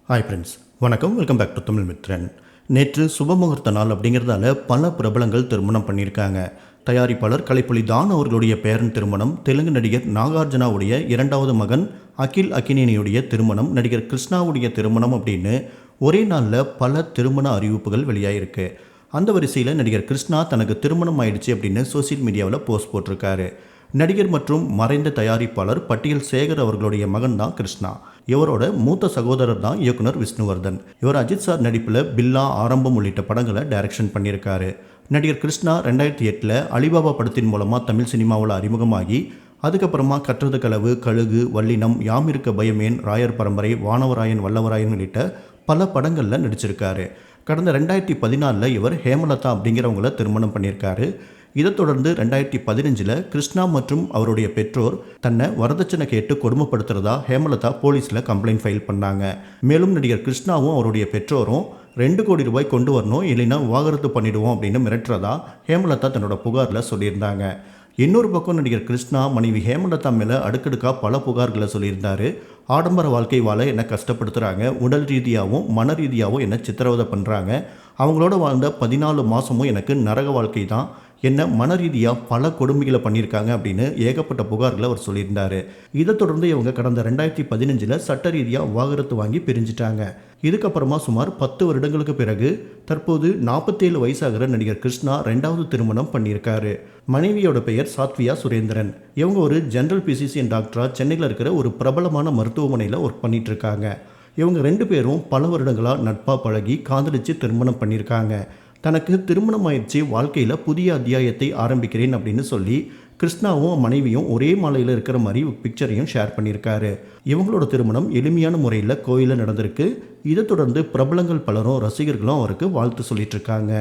Hi friends, வணக்கம். Welcome back to Tamil Mithran. நேற்று சுபமுகூர்த்த நாள் அப்படிங்கிறதால பல பிரபலங்கள் திருமணம் பண்ணியிருக்காங்க. தயாரிப்பாளர் கலைப்புலி தான் அவர்களுடைய பேரன் திருமணம், தெலுங்கு நடிகர் நாகார்ஜுனாவுடைய இரண்டாவது மகன் அகில் அக்கினேனியுடைய திருமணம், நடிகர் கிருஷ்ணாவுடைய திருமணம் அப்படின்னு ஒரே நாளில் பல திருமண அறிவிப்புகள் வெளியாகிருக்கு. அந்த வரிசையில் நடிகர் கிருஷ்ணா தனக்கு திருமணம் ஆயிடுச்சு அப்படின்னு சோசியல் மீடியாவில் போஸ்ட் போட்டிருக்காரு. நடிகர் மற்றும் மறைந்த தயாரிப்பாளர் பட்டியல் சேகர் அவர்களுடைய மகன் தான் கிருஷ்ணா. இவரோட மூத்த சகோதரர் தான் இயக்குனர் விஷ்ணுவர்தன். இவர் அஜித் சார் நடிப்பில் பில்லா, ஆரம்பம் உள்ளிட்ட படங்களை டைரக்ஷன் பண்ணியிருக்காரு. நடிகர் கிருஷ்ணா 2008 அலிபாபா படத்தின் மூலமாக தமிழ் சினிமாவில் அறிமுகமாகி அதுக்கப்புறமா கற்றது களவு, கழுகு, வல்லினம், யாமிருக்க பயமேன், ராயர் பரம்பரை, வானவராயன் வல்லவராயன் உள்ளிட்ட பல படங்களில் நடிச்சிருக்காரு. கடந்த 2014 இவர் ஹேமலதா அப்படிங்கிறவங்கள திருமணம் பண்ணியிருக்காரு. இதைத் தொடர்ந்து 2015 கிருஷ்ணா மற்றும் அவருடைய பெற்றோர் தன்னை வரதட்சணை கேட்டு கொடுமைப்படுத்துறதா ஹேமலதா போலீஸில் கம்ப்ளைண்ட் ஃபைல் பண்ணாங்க. மேலும் நடிகர் கிருஷ்ணாவும் அவருடைய பெற்றோரும் 2 கோடி ரூபாய் கொண்டு வரணும், இல்லைன்னா விவாகரத்து பண்ணிடுவோம் அப்படின்னு மிரட்டுறதா ஹேமலதா தன்னோட புகாரில் சொல்லியிருந்தாங்க. இன்னொரு பக்கம் நடிகர் கிருஷ்ணா மனைவி ஹேமலதா மேலே அடுக்கடுக்காக பல புகார்களை சொல்லியிருந்தார். ஆடம்பர வாழ்க்கை வாழ என்னை கஷ்டப்படுத்துகிறாங்க, உடல் ரீதியாகவும் மன ரீதியாகவும் என்னை சித்திரவதை பண்ணுறாங்க, அவங்களோட வாழ்ந்த 14 மாதமும் எனக்கு நரக வாழ்க்கை தான், என்ன மன ரீதியாக பல கொடுமைகளை பண்ணியிருக்காங்க அப்படின்னு ஏகப்பட்ட புகார்களை அவர் சொல்லியிருந்தார். இதை தொடர்ந்து இவங்க கடந்த 2015 சட்ட ரீதியாக விவாகரத்து வாங்கி பிரிஞ்சிட்டாங்க. இதுக்கப்புறமா சுமார் 10 வருடங்களுக்கு பிறகு தற்போது 47 வயசாகிற நடிகர் கிருஷ்ணா 2வது திருமணம் பண்ணியிருக்காரு. மனைவியோட பெயர் சாத்வியா சுரேந்திரன். இவங்க ஒரு ஜெனரல் பிசிசியன் டாக்டராக சென்னையில் இருக்கிற ஒரு பிரபலமான மருத்துவமனையில் ஒர்க் பண்ணிட்டு இருக்காங்க. இவங்க 2 பேரும் பல வருடங்களாக நட்பாக பழகி காதலிச்சு திருமணம் பண்ணியிருக்காங்க. தனக்கு திருமணம் ஆயிடுச்சு, வாழ்க்கையில் புதிய அத்தியாயத்தை ஆரம்பிக்கிறேன் அப்படின்னு சொல்லி கிருஷ்ணாவும் மனைவியும் ஒரே மாலையில் இருக்கிற மாதிரி பிக்சரையும் ஷேர் பண்ணியிருக்காரு. இவங்களோட திருமணம் எளிமையான முறையில் கோயிலில் நடந்திருக்கு. இதை தொடர்ந்து பிரபலங்கள் பலரும் ரசிகர்களும் அவருக்கு வாழ்த்து சொல்லிட்டு இருக்காங்க.